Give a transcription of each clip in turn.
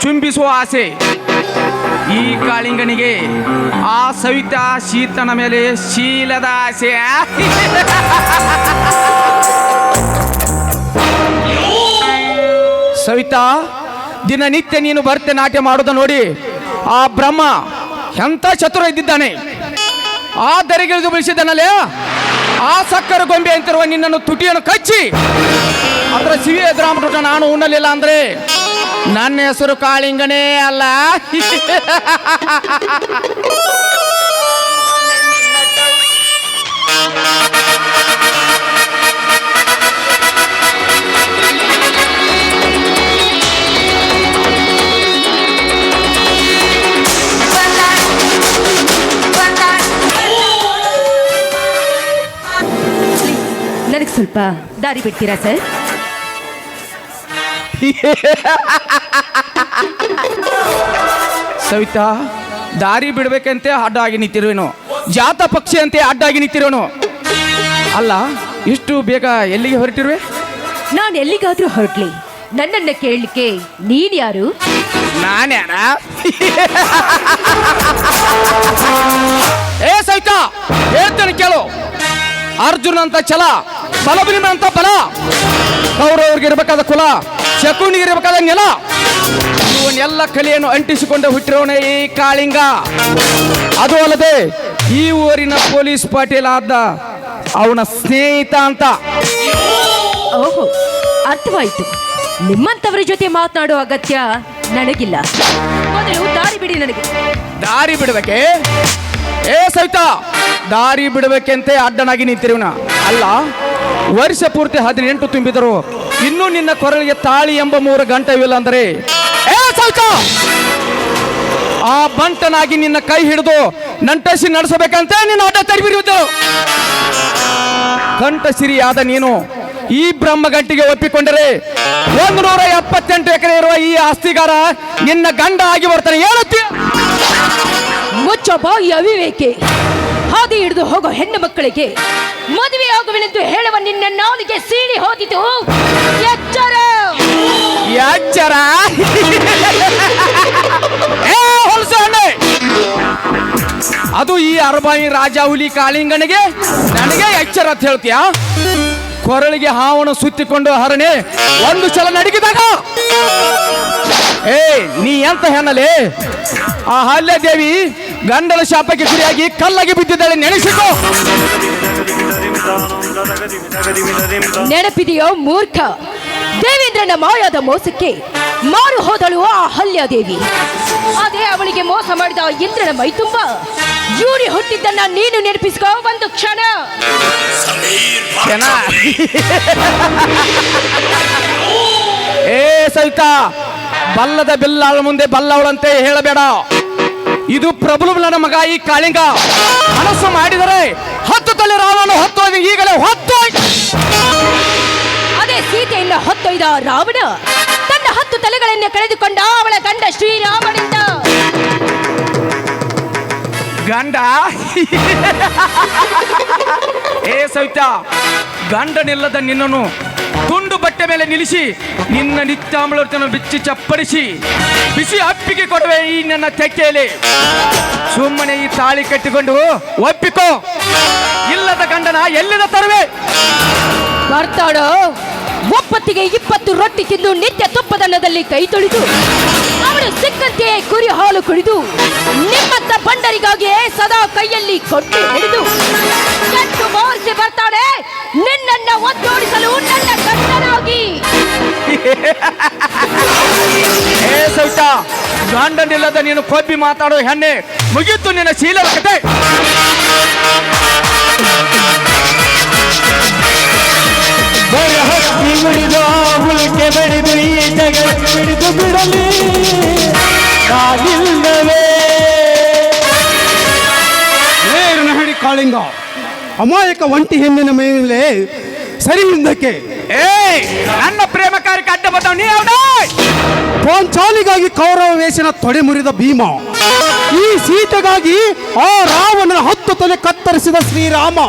ಚುಂಬಿಸುವ ಆಸೆ. ಈ ಕಾಳಿಂಗನಿಗೆ ಆ ಸವಿತಾ ಶೀತನ ಮೇಲೆ ಶೀಲದ ಆಸೆ. ಸವಿತಾ, ದಿನನಿತ್ಯ ನೀನು ಭರತೆ ನಾಟ್ಯ ಮಾಡೋದು ನೋಡಿ ಆ ಬ್ರಹ್ಮ ಎಂಥ ಚತುರ ಇದ್ದಿದ್ದಾನೆ. ಆ ದರಿಗಿಳಿದು ಬೆಳೆಸಿದ್ದಾನಲ್ಲೇ, ಆ ಸಕ್ಕರೆ ಗೊಂಬೆ ಅಂತಿರುವ ನಿನ್ನನ್ನು ತುಟಿಯನ್ನು ಕಚ್ಚಿ ಅದರ ಸಿವಿ ಎದುರಾಮಟ ನಾನು ಉಣ್ಣಲಿಲ್ಲ ಅಂದ್ರೆ ನನ್ನ ಹೆಸರು ಕಾಳಿಂಗನೇ ಅಲ್ಲ. ನನಗೆ ಸ್ವಲ್ಪ ದಾರಿ ಬಿಡ್ತೀರಾ ಸರ್? ಸವಿತಾ, ದಾರಿ ಬಿಡ್ಬೇಕಂತೆ ಅಡ್ಡಾಗಿ ನಿಂತಿರುವೇನು? ಜಾತ ಪಕ್ಷಿ ಅಂತೆ ಅಡ್ಡಾಗಿ ನಿಂತಿರೋನು ಅಲ್ಲ. ಇಷ್ಟು ಬೇಗ ಎಲ್ಲಿಗೆ ಹೊರಟಿರುವೆ? ನಾನು ಎಲ್ಲಿಗಾದ್ರೂ ಹೊರಟ್ಲಿ, ನನ್ನನ್ನ ಕೇಳಲಿಕ್ಕೆ ನೀನ್ ಯಾರು? ನಾನ್ಯಾರ? ಏ ಸವಿತಾ, ಹೇಳ್ತೇನೆ ಕೇಳು. ಅರ್ಜುನ ಅಂತ ಛಲ, ಬಲಭೀಮ ಅಂತ ಬಲ, ಕೌರವ್ರಿಗೆ ಇರಬೇಕಾದ ಕುಲ, ಶಕುನಿಗೆ ಇರಬೇಕಾದ ನೆಲ, ಇವನ್ನೆಲ್ಲ ಕಲೆಯನ್ನು ಅಂಟಿಸಿಕೊಂಡು ಹುಟ್ಟಿರೋನೇ ಈ ಕಾಳಿಂಗ. ಅದು ಅಲ್ಲದೆ ಈ ಊರಿನ ಪೊಲೀಸ್ ಪಾಟೀಲ್ ಆದ ಅವನ ಸ್ನೇಹಿತ ಅಂತ. ಓಹೋ, ಅರ್ಥವಾಯ್ತು. ನಿಮ್ಮಂತವರ ಜೊತೆ ಮಾತನಾಡೋ ಅಗತ್ಯ ನನಗಿಲ್ಲ. ಮೊದಲು ದಾರಿ ಬಿಡಿ ನನಗೆ. ದಾರಿ ಬಿಡಬೇಕೆ? ಏ ಸವಿತಾ, ದಾರಿ ಬಿಡಬೇಕೆಂತೆ ಅಡ್ಡನಾಗಿ ನಿಂತಿರುವನ ಅಲ್ಲ. ವರ್ಷ ಪೂರ್ತಿ 18 ತುಂಬಿದರು ಇನ್ನೂ ನಿನ್ನ ಕೊರಳಿಗೆ ತಾಳಿ ಎಂಬ 3 ಗಂಟವಿಲ್ಲ ಅಂದರೆ, ಏ ಸವಿತಾ, ಆ ಬಂಟನಾಗಿ ನಿನ್ನ ಕೈ ಹಿಡಿದು ನಂಟಸಿ ನಡೆಸಬೇಕಂತೆ ನಿನ್ನ ಅಡ್ಡ ತರಿಬಿರುವುದು. ಕಂಠಸಿರಿಯಾದ ನೀನು ಈ ಬ್ರಹ್ಮ ಗಂಟಿಗೆ ಒಪ್ಪಿಕೊಂಡರೆ 178 ಎಕರೆ ಇರುವ ಈ ಆಸ್ತಿಗಾರ ನಿನ್ನ ಗಂಡ ಆಗಿ ಬರ್ತಾನೆ. ಹೇಳುತ್ತೀಯ? ಮುಚ್ಚ ಬಾಯಿ ಅವಿವೇಕೆ. ಹಾದಿ ಹಿಡಿದು ಹೋಗೋ ಹೆಣ್ಣು ಮಕ್ಕಳಿಗೆ ಮದುವೆ ಆಗುವೆನೆಂದು ಹೇಳುವ ನಿನ್ನ ನಾಲಿಗೆ ಸೀಳಿ ಹೋದಿತು. ಎಚ್ಚರ, ಎಚ್ಚರ. ಅದು ಈ ಅರಬಾಯಿ ರಾಜ ಹುಲಿ ಕಾಳಿಂಗನಿಗೆ ನನಗೆ ಎಚ್ಚರ ಅಂತ ಹೇಳ್ತೀಯ? ಕೊರಳಿಗೆ ಹಾವನ್ನು ಸುತ್ತಿಕೊಂಡು ಹರಣೆ ಒಂದು ಸಲ ನಡಗಿದಾಗ, ಏ ನೀ ಎಂತ ಹೆಣ್ಣಲೆ? ಆ ಅಹಲ್ಯ ದೇವಿ ಗಂಡನ ಶಾಪಕ್ಕೆ ಗುರಿಯಾಗಿ ಕಲ್ಲಾಗಿ ಬಿದ್ದಿದ್ದಾಳೆ, ನೆನೆಸಿಕೋ. ನೆನಪಿದೆಯೋ ಮೂರ್ಖ? ದೇವೇಂದ್ರನ ಮಾಯಾದ ಮೋಸಕ್ಕೆ ಮಾರು ಹೋದಳು ಆ ಅಹಲ್ಯ ದೇವಿ. ಅದೇ ಅವಳಿಗೆ ಮೋಸ ಮಾಡಿದ ಇಂದ್ರನ ಮೈ ತುಂಬ ಜೂರಿ ಹುಟ್ಟಿದ್ದನ್ನ ನೀನು ನೆನಪಿಸ್ಕೋ ಒಂದು ಕ್ಷಣ. ಏ ಸವಿತಾ, ಬಲ್ಲದ ಬಿಲ್ಲಾಳ ಮುಂದೆ ಬಲ್ಲವಳಂತೆ ಹೇಳಬೇಡ. ಇದು ಪ್ರಬಲನ ಮಗ ಈ ಕಾಳಿಂಗ. ಮನಸ್ಸು ಮಾಡಿದರೆ 10 ತಲೆ ರಾವಣ ಹೊತ್ತು ಈಗಲೇ ಹೊತ್ತು. ಅದೇ ಸೀತೆಯನ್ನ ಹೊತ್ತೊಯ್ದ ರಾವಣ ತನ್ನ 10 ತಲೆಗಳನ್ನ ಕಳೆದುಕೊಂಡ ಅವಳ ಗಂಡ ಶ್ರೀರಾಮನಿಂದ. ಗಂಡ? ಏ ಸವಿತಾ, ಗಂಡನಿಲ್ಲದ ನಿನ್ನನ್ನು ತುಂಡು ಬಟ್ಟೆ ಮೇಲೆ ನಿಲ್ಲಿಸಿ ನಿನ್ನ ನಿತ್ಯಾಮೃತನ ಬಿಚ್ಚಿ ಚಪ್ಪಡಿಸಿ ಬಿಸಿ ಅಪ್ಪಿಗೆ ಕೊಡುವೆ ಈ ನನ್ನ ತೆಕ್ಕೆಯಲ್ಲಿ. ಸುಮ್ಮನೆ ಈ ತಾಳಿ ಕಟ್ಟಿಕೊಂಡು ಒಪ್ಪಿಕೋ. ಇಲ್ಲದ ಗಂಡನ ಎಲ್ಲಿಂದ ತರುವೆ? ಬರ್ತಾಡೋ. ಒಪ್ಪತ್ತಿಗೆ 20 ರೊಟ್ಟಿ ತಿಂದು ನಿತ್ಯ ತುಪ್ಪದನ್ನದಲ್ಲಿ ಕೈ ತೊಳೆದು ಅವಳು ಸಿಕ್ಕಂತೆಯೇ ಕುರಿ ಹಾಲು ಕುಡಿದು ನಿಮ್ಮತ್ತ ಬಂಡರಿಗಾಗಿಯೇ ಸದಾ ಕೈಯಲ್ಲಿ ಕೊಟ್ಟು ಹಿಡಿದು ಕೆಟ್ಟು ಮೋರಿಸಿ ಬರ್ತಾಳೆ ನಿನ್ನನ್ನ ಒತ್ತೋಡಿಸಲು ನನ್ನ ಗಂಡನಾಗಿ. ಏ ಸವಿತಾ, ಗಂಡನಿಲ್ಲದ ನೀನು ಕೊಬ್ಬಿ ಮಾತಾಡೋ ಹೆಣ್ಣೆ, ಮುಗಿತು ನಿನ್ನ ಶೀಲದ ಕತೆ. ಬೆಳೆದು ಈ ಜಗ ಹಿಡಿದು ಬಿಡಲಿ ಕಾಲಿಲ್ಲವೇ. ನಹಡಿ ಕಾಳಿಂಗ, ಅಮಾಯಕ ಒಂಟಿ ಹೆಣ್ಣಿನ ಮೇಲೆ ಸರಿ ಹಿಂದಕ್ಕೆ. ಏ ನನ್ನ ಪ್ರೇಮ ಕಾರ್ಯಕ್ಕೆ ಅಡ್ಡ ಬರ್ತಾವ ನೀ ಪಾಂಚಾಲಿಗಾಗಿ ಕೌರವ ವೇಷನ ತೊಡೆ ಮುರಿದ ಭೀಮ, ಈ ಸೀತೆಗಾಗಿ ಆ ರಾವಣನ 10 ತಲೆ ಕತ್ತರಿಸಿದ ಶ್ರೀರಾಮ,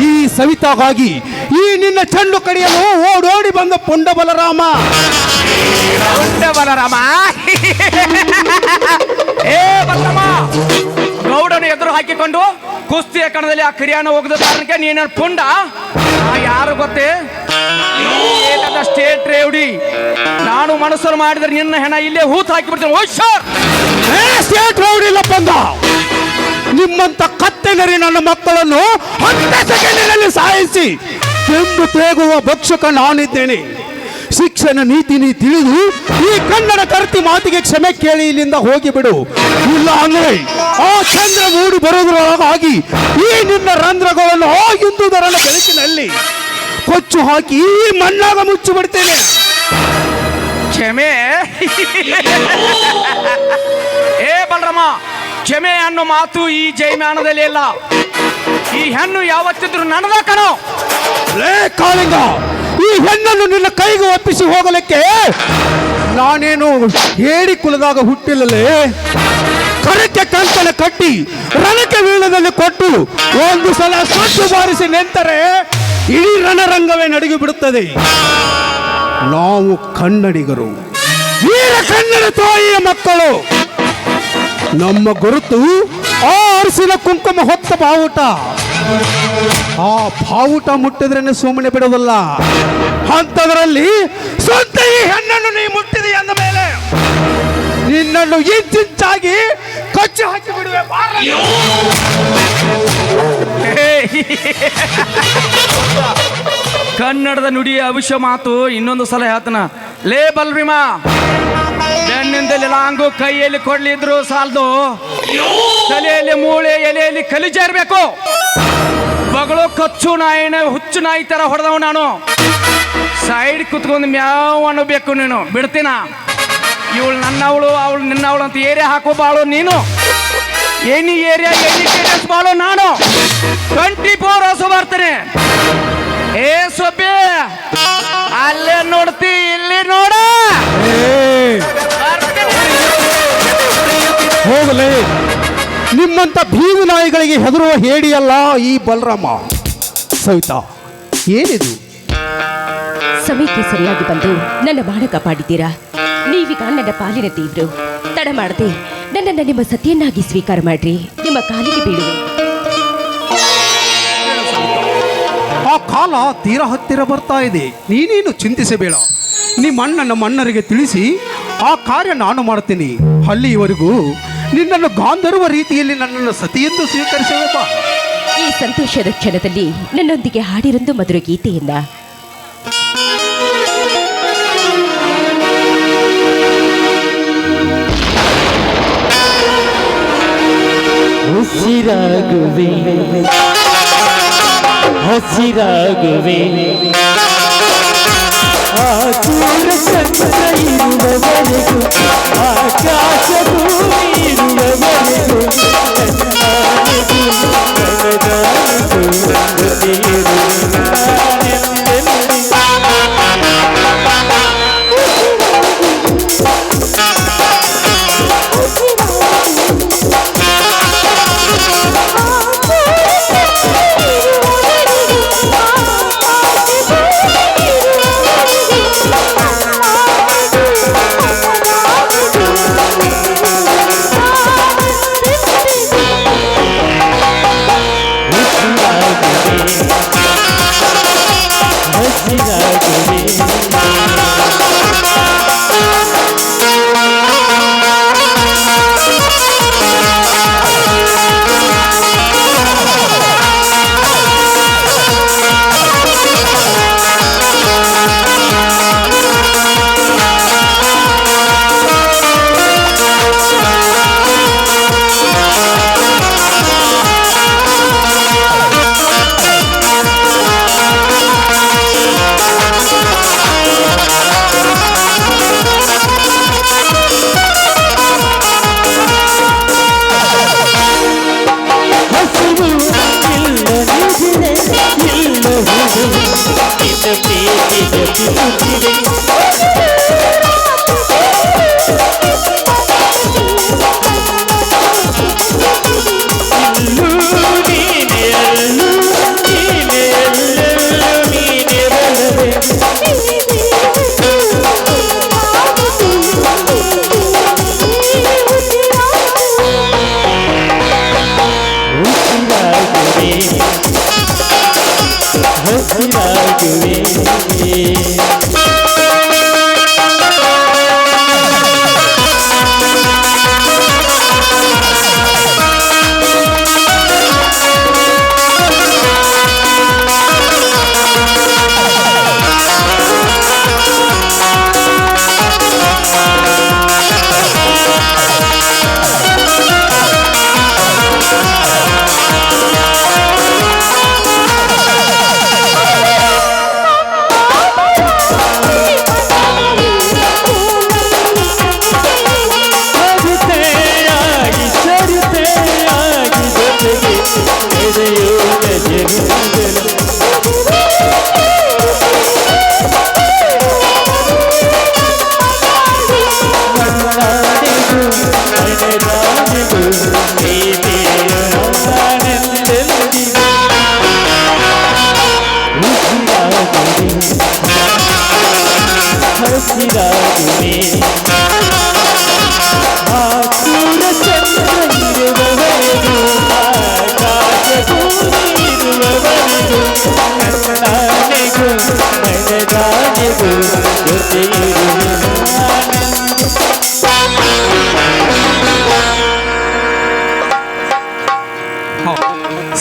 ಈ ಸವಿತಾಗಾಗಿ ಈ ನಿನ್ನ ಚೆಂಡು ಕಡಿಯಲು ಓಡೋಡಿ ಬಂದ ಪುಂಡ ಬಲರಾಮ. ಉಂಡ ಬಲರಾಮ. ಏ ಬಲರಾಮ, ಗೌಡನ ಎದುರು ಹಾಕಿಕೊಂಡು ಕುಸ್ತಿಯ ಕಣದಲ್ಲಿ ಆ ಕಿರಿಯಾನ ಹೋಗದ ಕಾರಣಕ್ಕೆ ನೀನ ಪುಂಡ. ಯಾರು ಗೊತ್ತೇ? ಸ್ಟೇಟ್ ರೇವಡಿ. ನಾನು ಮನಸ್ಸನ್ನು ಮಾಡಿದ್ರೆ ನಿನ್ನ ಹೆಣ ಇಲ್ಲೇ ಹೂತ್ ಹಾಕಿ ಬಿಡ್ತೇನೆ. ಸ್ಟೇಟ್ ರೌಡಿ ಇಲ್ಲ ಬಂದ. ನಿಮ್ಮಂತ ಕತ್ತೆನರಿ ನನ್ನ ಮಕ್ಕಳನ್ನು 10 ಸೆಕೆಂಡಿನಲ್ಲಿ ಸಾಯಿಸಿ ತೆಂದು ತೇಗುವ ಭಕ್ಷಕ ನಾನಿದ್ದೇನೆ. ಶಿಕ್ಷಣ ನೀತಿ ನೀ ತಿಳಿದು ಈ ಕನ್ನಡ ಕರ್ತಿ ಮಾತಿಗೆ ಕ್ಷಮೆ ಕೇಳಿ ಇಲ್ಲಿಂದ ಹೋಗಿಬಿಡು. ಇಲ್ಲ ಅಂದ್ರೆ ಆ ಚಂದ್ರ ಮೂಡಿ ಬರೋದ್ರೊಳಗಾಗಿ ಈ ನಿನ್ನ ರಂಧ್ರಗಳನ್ನು ಆ ಹಿಂದೂದರನ ಬೆಳಕಿನಲ್ಲಿ ಕೊಚ್ಚು ಹಾಕಿ ಈ ಮಣ್ಣಾಗ ಮುಚ್ಚಿ ಬಿಡ್ತೇನೆ. ಕ್ಷಮೆ? ಏ ಬಲರಾಮ, ಕ್ಷಮೆ ಅನ್ನೋ ಮಾತು ಈ ಜೈಮಾನದಲ್ಲಿ ಇಲ್ಲ. ಈ ಹೆಣ್ಣು ಯಾವತ್ತಿದ್ರು ನನ್ನದ ಕಣೋ. ಲೇ ಕಾಳಿಂಗ, ಈ ಹೆಣ್ಣನ್ನು ನಿನ್ನ ಕೈಗೆ ಒಪ್ಪಿಸಿ ಹೋಗಲಿಕ್ಕೆ ನಾನೇನು ಹೇಳಿ ಕುಲದಾಗ ಹುಟ್ಟಿಲ್ಲಲೇ. ಕರಕ್ಕೆ ಕಂಕಣ ಕಟ್ಟಿ ರಣಕ್ಕೆ ವೀಣದಲ್ಲಿ ಕೊಟ್ಟು ಒಂದು ಸಲ ಸೊಟ್ಟು ಬಾರಿಸಿ ನಿಂತರೆ ಇಡೀ ರಣರಂಗವೇ ನಡುಗಿ ಬಿಡುತ್ತದೆ. ನಾವು ಕನ್ನಡಿಗರು, ವೀರ ಕನ್ನಡ ತಾಯಿಯ ಮಕ್ಕಳು. ನಮ್ಮ ಗುರುತು ಆ ಅರಸಿನ ಕುಂಕುಮ ಹೊತ್ತ ಬಾವುಟ. ಆ ಬಾವುಟ ಮುಟ್ಟಿದ್ರೇನೆ ಸುಮ್ಮನೆ ಬಿಡೋದಲ್ಲ. ಅಂಥದ್ರಲ್ಲಿ ಸ್ವಂತ ಈ ಹೆಣ್ಣನ್ನು ನೀ ಮುಟ್ಟಿದೆ ಅಂದ ಮೇಲೆ ನಿನ್ನನ್ನು ಇಂಚಿಂಚಾಗಿ ಕಚ್ಚಿ ಹಾಕಿ ಬಿಡುವೆ. ಕನ್ನಡದ ನುಡಿಯ ಅವಿಷ್ಯ ಮಾತು ಇನ್ನೊಂದು ಸಲ ಹೇಳ್ತಾನ. ಲೇ ಬಲ್ರಿಮಾ, ಬೆನ್ನಿಂದಲ್ಲಿ ಲಾಂಗು ಕೈಯಲ್ಲಿ ಕೊಡ್ಲಿದ್ರು ಸಾಲದು, ತಲೆಯಲ್ಲಿ ಮೂಳೆ, ಎಲೆಯಲ್ಲಿ ಕಲಿಜ ಇರಬೇಕು. ಬಗಳು ಕಚ್ಚು ನಾಯಿನ ಹುಚ್ಚು ನಾಯಿ ತರ ಹೊಡೆದವ ನಾನು. ಸೈಡ್ ಕುತ್ಕೊಂಡು ಮ್ಯಾವ್ ಅನ್ನಬೇಕು. ನೀನು ಬಿಡ್ತೀನ? ಇವಳು ನನ್ನವಳು, ಅವಳು ನಿನ್ನವಳು ಅಂತ ಏರಿಯಾ ಹಾಕೋ ಬಾಳು ನೀನು. ಎನಿ ಏರಿಯಾ ಎನಿ ಕೇರಿಯಸ್ ಬಾಳು ನಾನು. 24 ಅವರ್ಸ್ ಬರ್ತೇನೆ. ಏ ಸೊಬ್ಬೆ, ಅಲ್ಲೇ ನೋಡ್ತಿ, ಇಲ್ಲಿ ನೋಡ. ಹೋಗಲೇ, ನಿಮ್ಮಂತ ಬೀದಿ ನಾಯಿಗಳಿಗೆ ಹೆದರುವ ಹೇಡಿಯಲ್ಲ ಈ ಬಲರಾಮ. ಸವಿತಾ, ಏನಿದು? ಸಮಯಕ್ಕೆ ಸರಿಯಾಗಿ ಬಂದು ನನ್ನ ಮಾನ ಕಾಪಾಡಿದ್ದೀರಾ. ನೀವೀಗ ನನ್ನ ಪಾಲಿನ ತೀವ್ರು. ತಡ ಮಾಡದೆ ನನ್ನನ್ನು ನಿಮ್ಮ ಸತಿಯನ್ನಾಗಿ ಸ್ವೀಕಾರ ಮಾಡ್ರಿ. ನಿಮ್ಮ ಕಾಲಿಗೆ ಬೀಳುವೆ. ಆ ಕಾಲ ತೀರಾ ಹತ್ತಿರ ಬರ್ತಾ ಇದೆ. ನೀನೇನು ಚಿಂತಿಸಬೇಡ. ನಿಮ್ಮ ಅಣ್ಣನ ಮಣ್ಣರಿಗೆ ತಿಳಿಸಿ ಆ ಕಾರ್ಯ ನಾನು ಮಾಡ್ತೀನಿ. ಅಲ್ಲಿಯವರೆಗೂ ನಿನ್ನನ್ನು ಗಾಂಧರ್ವ ರೀತಿಯಲ್ಲಿ ನನ್ನನ್ನು ಸತಿಯೆಂದು ಸ್ವೀಕರಿಸಬೇಕ. ಈ ಸಂತೋಷದ ಕ್ಷಣದಲ್ಲಿ ನನ್ನೊಂದಿಗೆ ಹಾಡಿರೊಂದು ಮಧುರ ಗೀತೆಯನ್ನ. ಹಸಿರಾಗುವೆ ಹಸಿರಾಗುವೆ ಆ ಚೂರ ಚಂದ್ರ ಇರುವವರೆಗೂ, ಆಕಾಶ ಭೂಮಿ ಇರುವವರೆಗೂ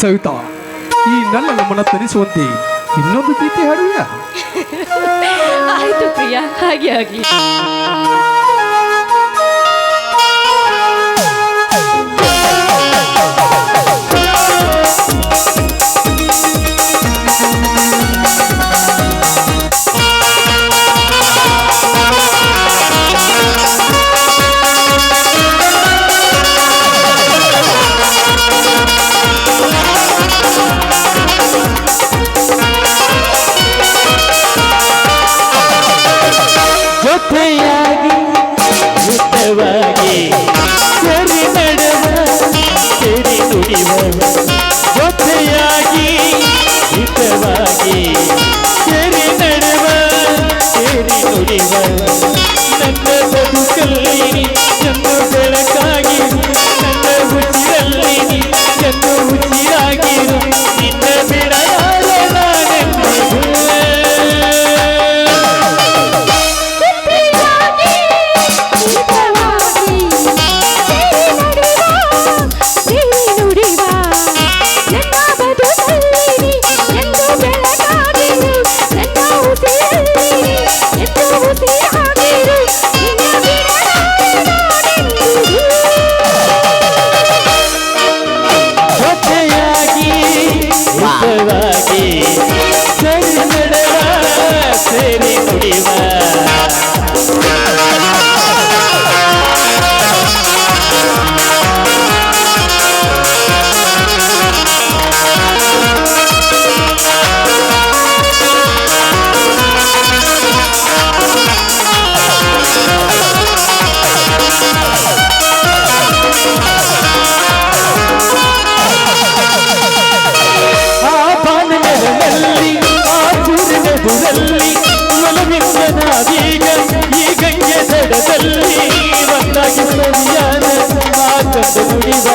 ಸವಿತಾ, ಈ ನನ್ನ ನಮ್ಮನ್ನ ತನಿಸುವಂತೆ ಇನ್ನೊಂದು ಗೀತೆ ಹಾಡುವಿಯಾ? ಆಯ್ತು ಪ್ರಿಯ, ಹಾಗೆ ಆಗ್ಲಿ. ಜೊತೆಯಾಗಿ ಯುದ್ಧವಾಗಿ ಸರಿ ನಡೆವ ಸರಿ ನುಡಿವ, ಜೊತೆಯಾಗಿ ಹಿತವಾಗಿ ಸರಿ ನಡೆವ ಸರಿ ನುಡಿವ, ನನ್ನ ಬದುಕಲ್ಲಿ ಚೆನ್ನು ಬೆಳಕಾಗಿರು, ನನ್ನ ಉಸಿರಲ್ಲಿ ಚೆನ್ನು ಉಸಿರಾಗಿರು, ನಿನ್ನ ಬಿಡಲಾರೆ ನಾನೆಂದಿಗೂ. ಜೊತೆಯಾಗಿ ಹಿತವಾಗಿ ಸರಿ ನಡೆವ ಸರಿ ನುಡಿವ. ಆ ಬಾನನಲ್ಲಿ ಆ ಸೂರ್ಯನೆದುರಲ್ಲಿ ಒಲವಿಂದ ನಾವೀಗ ಈ ಗಂಗೆ ದಡದಲ್ಲಿ ಒಂದಾಗಿ ಸರಿಯಾದ ಮಾತೊಂದು ನುಡಿವ.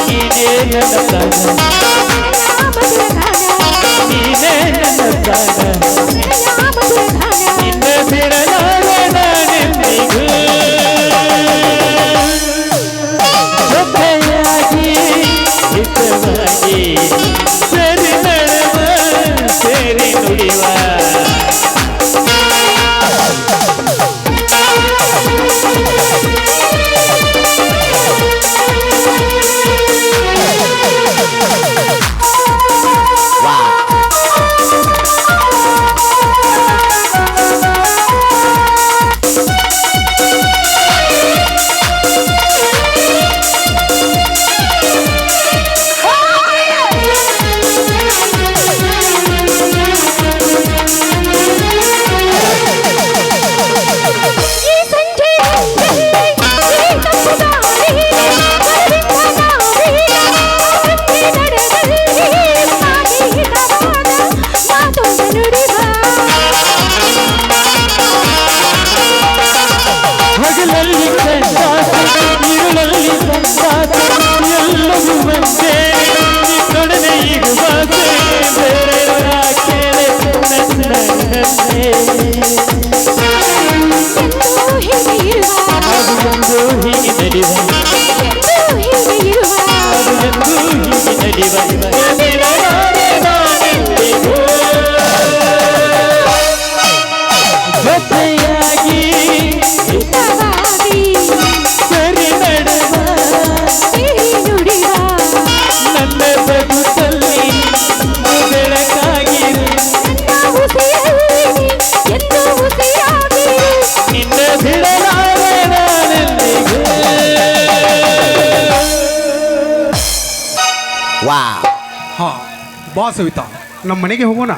ನೀನೇ ನನ್ನ ಪ್ರಾಣ, ನೀನೇ ನನ್ನ ಪ್ರಾಣ, ನಿನ್ನ ಬಿಡಲಾರೆ ನಾನೆಂದಿಗೂ. ಜೊತೆಯಾಗಿ ಹಿತವಾಗಿ ಸರಿ ನಡೆವ ಸರಿ ನುಡಿವ. ಹಗಲಲ್ಲಿ ಸಂಗಾತ, ഇരുಳಲ್ಲಿ ಸಂಗಾತ, ಎಲ್ಲವೂ ಒಂದೇ ನಿನ್ನೊಡನೆ ಇರುವಾಸೆ, ಬೇರೆಯವರ ಕೇಳೆ ನನ್ನನ್ನೇ. ಅದು ಎಂದು ಹೀಗೆ ನಡೆವ, ಅದು ಎಂದು ಹೀಗೆ ನಡೆವ, ಬಿಡಲಾರೆ ನಾನೆಂದಿಗೂ. ಜೊತೆಯಾಗಿ ಸರಿ ನಡೆವ ನನ್ನ ಬದುಕಲ್ಲಿ ಬೆಳಕಾಗಿರು, ನಿನ್ನ ಬಿಡಲಾರೆ ನಾನೆಂದಿಗೂ. ಹಾ, ಬಾ ಸವಿತಾ, ನಮ್ಮ ಮನೆಗೆ ಹೋಗೋಣ.